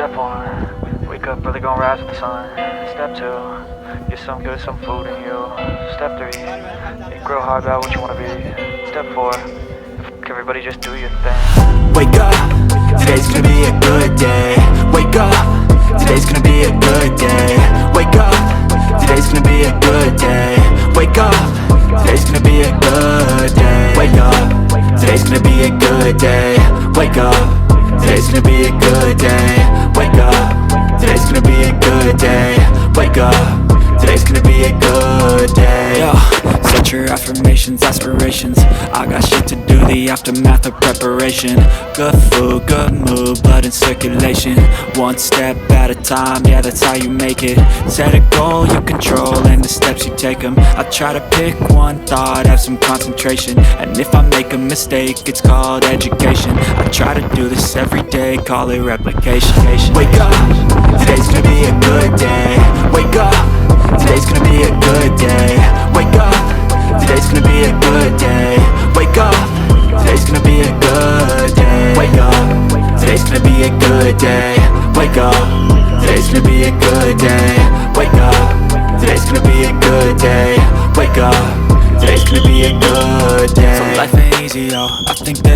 Step 1, wake up early, gonna rise with the sun. Step 2, get some good, some food in you. Step 3, grow hard about what you wanna be. Step 4, everybody just do your thing. Wake up, today's gonna be a good day. Wake up, today's gonna be a good day. Wake up, today's gonna be a good day. Wake up, today's gonna be a good day. Wake up, today's gonna be a good day. Wake up, today's gonna be a good day. Wake up, today's gonna be a good day. Wake up, today's gonna be a good day. Yo, set your affirmations, aspirations. I got shit to do, the aftermath of preparation. Good food, good mood, blood in circulation. One step at a time, yeah, that's how you make it. Set a goal you control and the steps you take them. I try to pick one thought, have some concentration. And if I make a mistake, it's called education. I try to do this every day, call it replication. Wake up, today's gonna be a good day. Wake up, today's gonna be a good day. Wake up, today's gonna be a good day. Wake up, today's gonna be a good day. Wake up, today's gonna be a good day. Wake up, today's gonna be a good day. Wake up, today's gonna be a good day. Wake up, today's gonna be a good day. So life ain't easy, yo, I think that